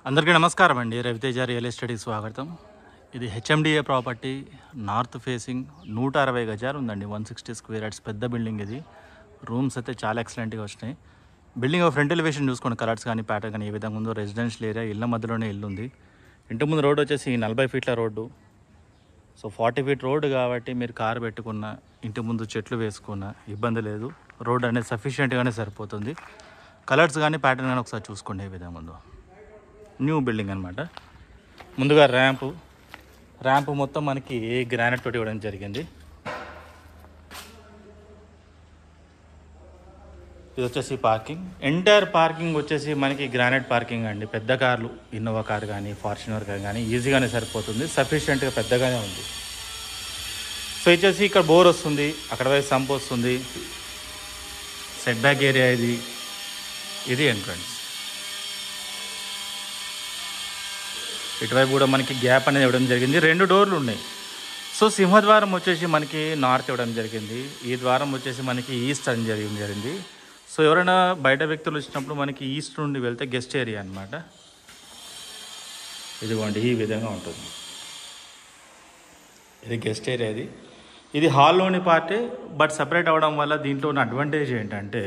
అందరికీ నమస్కారం అండి. రవితేజ రియల్ ఎస్టేట్కి స్వాగతం. ఇది హెచ్ఎండిఏ ప్రాపర్టీ, నార్త్ ఫేసింగ్, 160 గజాలు ఉందండి. 160 స్క్వేర్ యార్డ్స్ పెద్ద బిల్డింగ్ ఇది. రూమ్స్ అయితే చాలా ఎక్సలెంట్గా వచ్చినాయి. బిల్డింగ్ ఫ్రంట్ ఎలివేషన్ చూసుకోండి, కలర్స్ కానీ ప్యాటర్న్ కానీ ఏ విధంగా ఉందో. రెసిడెన్షియల్ ఏరియా, ఇళ్ళ మధ్యలోనే ఇల్లు ఉంది. ఇంటి ముందు రోడ్డు వచ్చేసి 40 ఫీట్ల రోడ్డు. సో 40 ఫీట్ రోడ్డు కాబట్టి మీరు కారు పెట్టుకున్న, ఇంటి ముందు చెట్లు వేసుకున్న ఇబ్బంది లేదు. రోడ్ అనేది సఫిషియెంట్గానే సరిపోతుంది. కలర్స్ కానీ ప్యాటర్న్ కానీ ఒకసారి చూసుకోండి ఏ విధంగా ఉందో. న్యూ బిల్డింగ్ అనమాట. ముందుగా ర్యాంపు మొత్తం మనకి గ్రానైట్ తోటి ఇవ్వడం జరిగింది. ఇది వచ్చేసి పార్కింగ్. ఎంటైర్ పార్కింగ్ వచ్చేసి మనకి గ్రానైట్ పార్కింగ్ అండి. పెద్ద కార్లు, ఇన్నోవా కార్ కానీ ఫార్చునర్ కార్ కానీ ఈజీగానే సరిపోతుంది. సఫిషియెంట్గా పెద్దగానే ఉంది. సో వచ్చేసి ఇక్కడ బోర్ వస్తుంది, అక్కడ వైపు సంప్ వస్తుంది. సెట్ బ్యాక్ ఏరియా ఇది ఎంట్రన్స్. ఇటువైపు కూడా మనకి గ్యాప్ అనేది ఇవ్వడం జరిగింది. 2 డోర్లు ఉన్నాయి. సో సింహద్వారం వచ్చేసి మనకి నార్త్ ఇవ్వడం జరిగింది. ఈ ద్వారం వచ్చేసి మనకి ఈస్ట్ అని జరిగింది. సో ఎవరైనా బయట వ్యక్తులు వచ్చినప్పుడు మనకి ఈస్ట్ నుండి వెళ్తే గెస్ట్ ఏరియా అనమాట. ఇదిగోండి ఈ విధంగా ఉంటుంది. ఇది గెస్ట్ ఏరియా. ఇది హాల్లోని పార్టే, బట్ సపరేట్ అవ్వడం వల్ల దీంట్లో ఉన్న అడ్వాంటేజ్ ఏంటంటే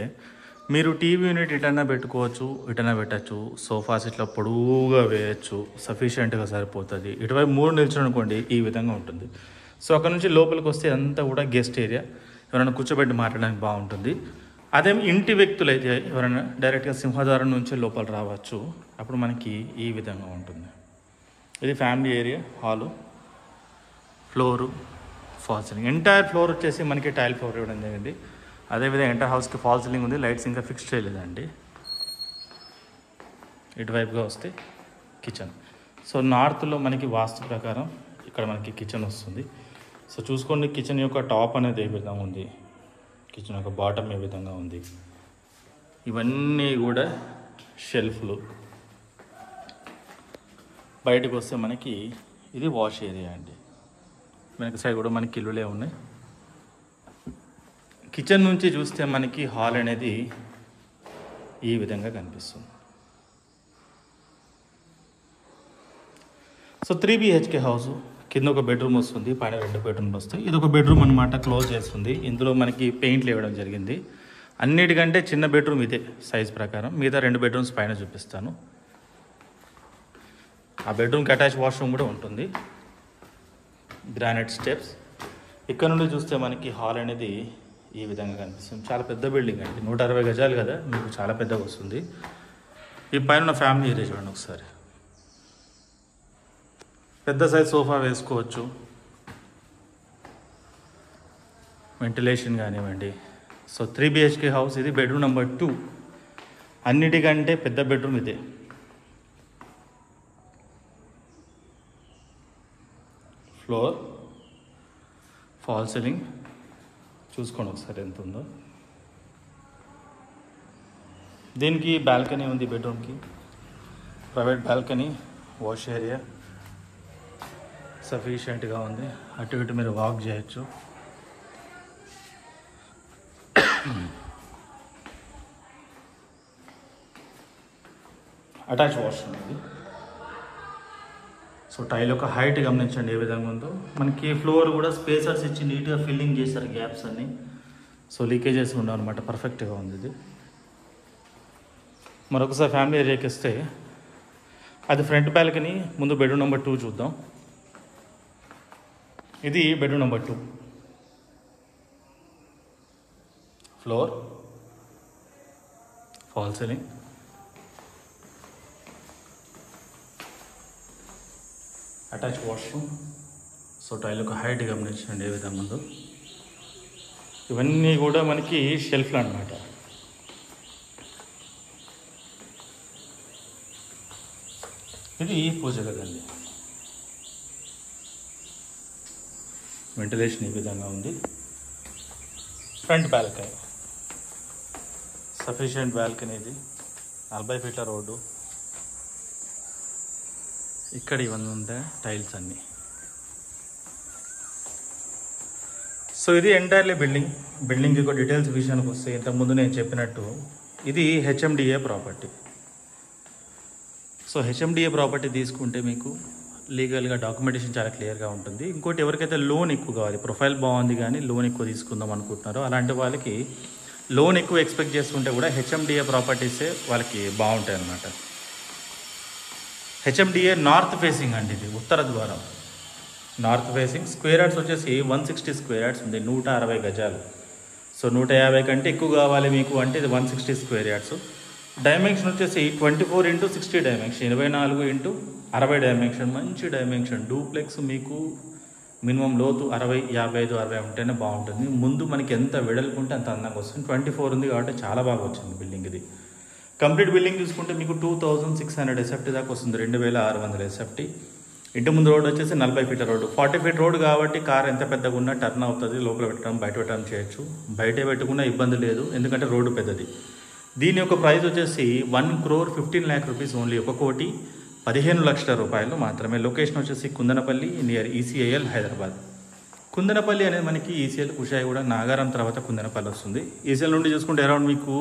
మీరు టీవీ యూనిట్ ఇటైనా పెట్టుకోవచ్చు, ఇటైనా పెట్టచ్చు. సోఫాస్ ఇట్లా పొడవుగా వేయచ్చు, సఫిషియెంట్గా సరిపోతుంది. ఇటువైపు 3 నిల్చొని అనుకోండి ఈ విధంగా ఉంటుంది. సో అక్కడ నుంచి లోపలికి వస్తే అంతా కూడా గెస్ట్ ఏరియా, ఎవరైనా కూర్చోబెట్టి మాట్లాడడానికి బాగుంటుంది. అదే ఇంటి వ్యక్తులు అయితే ఎవరైనా డైరెక్ట్గా సింహద్వారం నుంచి లోపల రావచ్చు. అప్పుడు మనకి ఈ విధంగా ఉంటుంది. ఇది family area, hall, floor, fall ceiling. Entire floor వచ్చేసి మనకి టైల్ ఫ్లోర్ ఇవ్వడం జరిగింది. అదేవిధంగా ఎంటర్ హౌస్కి ఫాల్ సీలింగ్ ఉంది. లైట్స్ ఇంకా ఫిక్స్ చేయలేదండి. ఇటువైపుగా వస్తే కిచెన్. సో నార్త్లో మనకి వాస్తు ప్రకారం ఇక్కడ మనకి కిచెన్ వస్తుంది. సో చూసుకోండి, కిచెన్ యొక్క టాప్ అనేది ఏ విధంగా ఉంది, కిచెన్ యొక్క బాటమ్ ఏ విధంగా ఉంది. ఇవన్నీ కూడా షెల్ఫ్లు. బయటకు వస్తే మనకి ఇది వాష్ ఏరియా అండి. వెనక సైడ్ కూడా మనకి ఇల్లులే ఉన్నాయి. కిచెన్ నుంచి చూస్తే మనకి హాల్ అనేది ఈ విధంగా కనిపిస్తుంది. So 3 BHK house. కింద ఒక బెడ్రూమ్ వస్తుంది, పైన 2 బెడ్రూమ్లు వస్తాయి. ఇది ఒక బెడ్రూమ్ అనమాట, క్లోజ్ చేస్తుంది. ఇందులో మనకి పెయింట్లు ఇవ్వడం జరిగింది. అన్నిటికంటే చిన్న బెడ్రూమ్ ఇదే సైజ్ ప్రకారం. మిగతా 2 బెడ్రూమ్స్ పైన చూపిస్తాను. ఆ బెడ్రూమ్కి అటాచ్ వాష్రూమ్ కూడా ఉంటుంది. Granite steps. ఇక్కడ నుండి చూస్తే మనకి హాల్ అనేది ఈ విధంగా కనిపిస్తుంది. చాలా పెద్ద బిల్డింగ్ అండి, 160 గజాలు కదా, మీకు చాలా పెద్దగా వస్తుంది. ఈ పైన ఉన్న ఫ్యామిలీ ఏరియా చూడండి ఒకసారి. పెద్ద సైజ్ సోఫా వేసుకోవచ్చు, వెంటిలేషన్ కానివ్వండి. So 3 BHK house. ఇది బెడ్రూమ్ నెంబర్ 2. అన్నిటికంటే పెద్ద బెడ్రూమ్ ఇదే. ఫ్లోర్, ఫాల్ సీలింగ్ చూసుకోండి ఒకసారి ఎంత ఉందో. దీనికి బాల్కనీ ఉంది. బెడ్రూమ్కి ప్రైవేట్ బాల్కనీ, వాష్ ఏరియా సఫిషియెంట్గా ఉంది. అటు ఇటు మీరు వాక్ చేయొచ్చు. అటాచ్ వాష్రూమ్ ఇది. సో టైల్ యొక్క హైట్ గమనించండి ఏ విధంగా ఉందో. మనకి ఫ్లోర్ కూడా స్పేసర్స్ ఇచ్చి నీట్గా ఫిల్లింగ్ చేశారు, గ్యాప్స్ అన్నీ. సో లీకేజెస్ ఉండవు అనమాట, పర్ఫెక్ట్గా ఉంది ఇది. మరొకసారి ఫ్యామిలీ ఏరియాకి వస్తే అది ఫ్రంట్ బాల్కనీ. ముందు బెడ్రూమ్ నెంబర్ 2 చూద్దాం. ఇది bedroom number 2. Floor, false ceiling, attach washroom. So tile ఒక హైట్ గమనించండి ఏ విధంగా ఉందో. ఇవన్నీ కూడా మనకి షెల్ఫ్లు అనమాట. ఇది పూజ గదండి. వెంటిలేషన్ ఈ విధంగా ఉంది. Front balcony, sufficient balcony. ఇది 40 ఫీట్ల రోడ్డు. ఇక్కడ ఇవన్నీ ఉంటాయి టైల్స్ అన్నీ. సో ఇది ఎంటైర్లీ బిల్డింగ్ యొక్క డీటెయిల్స్ విషయానికి వస్తే ఇంతకుముందు నేను చెప్పినట్టు ఇది HMDA property. So HMDA property తీసుకుంటే మీకు లీగల్గా డాక్యుమెంటేషన్ చాలా క్లియర్గా ఉంటుంది. ఇంకోటి ఎవరికైతే లోన్ ఎక్కువ కావాలి, ప్రొఫైల్ బాగుంది కానీ లోన్ ఎక్కువ తీసుకుందాం అనుకుంటున్నారో అలాంటి వాళ్ళకి లోన్ ఎక్కువ ఎక్స్పెక్ట్ చేస్తుంటే కూడా హెచ్ఎండిఏ ప్రాపర్టీసే వాళ్ళకి బాగుంటాయి అన్నమాట. హెచ్ఎండిఏ నార్త్ ఫేసింగ్ అండి, ఇది ఉత్తర ద్వారం, నార్త్ ఫేసింగ్. స్క్వేర్ యార్డ్స్ వచ్చేసి 160 స్క్వేర్ యార్డ్స్ ఉంది, 160 గజాలు. సో 150 కంటే ఎక్కువ కావాలి మీకు అంటే ఇది 160 స్క్వేర్ యార్డ్స్. డైమెన్షన్ వచ్చేసి 24x60 డైమెన్షన్, 24x60 డైమెన్షన్, మంచి డైమెన్షన్. డూప్లెక్స్ మీకు మినిమం లోతు 60, 55, 60 ఉంటేనే బాగుంటుంది. ముందు మనకి ఎంత వెడల్పు ఉంటే అంత అందంగా వస్తుంది. 24 ఉంది కాబట్టి చాలా బాగా వచ్చింది బిల్డింగ్. ఇది కంప్లీట్ బిల్డింగ్ చూసుకుంటే మీకు 2600 ఎస్ఎఫ్టీ దాకా వస్తుంది, 2600 ఎస్ఎఫ్టీ. ఇంటి ముందు రోడ్ వచ్చేసి 40 ఫీట్ల రోడ్డు, 40 ఫీట్ రోడ్ కాబట్టి కార్ ఎంత పెద్దగా ఉన్నా టర్న్ అవుతుంది, లోపల పెట్టడం బయట పెట్టడం చేయొచ్చు. బయటే పెట్టుకున్నా ఇబ్బంది లేదు ఎందుకంటే రోడ్డు పెద్దది. దీని యొక్క ప్రైస్ వచ్చేసి 1,15,00,000 రూపీస్ ఓన్లీ, 1,15,00,000 రూపాయలు మాత్రమే. లొకేషన్ వచ్చేసి కుందనపల్లి నియర్ ఈసీఐఎల్ హైదరాబాద్. కుందనపల్లి అనేది మనకి ఈసీఎల్ కుషాయిగూడ నాగారం తర్వాత కుందనపల్లి వస్తుంది. ఈసీఎల్ నుండి చూసుకుంటే అరౌండ్ మీకు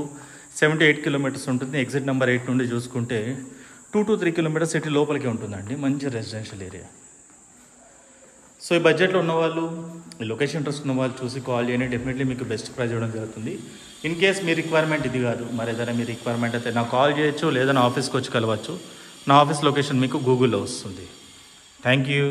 78 కిలోమీటర్స్ ఉంటుంది. ఎగ్జిట్ నెంబర్ 8 నుండి చూసుకుంటే 2 to 3 కిలోమీటర్స్ సిటీ లోపలికి ఉంటుందండి. మంచి రెసిడెన్షియల్ ఏరియా. సో ఈ బడ్జెట్లో ఉన్నవాళ్ళు, ఈ లొకేషన్ ఇంట్రెస్ట్ ఉన్న వాళ్ళు చూసి కాల్ చేయండి, డెఫినెట్లీ మీకు బెస్ట్ ప్రైస్ ఇవ్వడం జరుగుతుంది. ఇన్ కేస్ మీ రిక్వైర్మెంట్ ఇది కాదు, మరి ఏదైనా మీ రిక్వైర్మెంట్ అయితే నాకు కాల్ చేయొచ్చు, లేదా నా ఆఫీస్కి వచ్చి కలవచ్చు. నా ఆఫీస్ లొకేషన్ మీకు గూగుల్లో వస్తుంది. Thank you.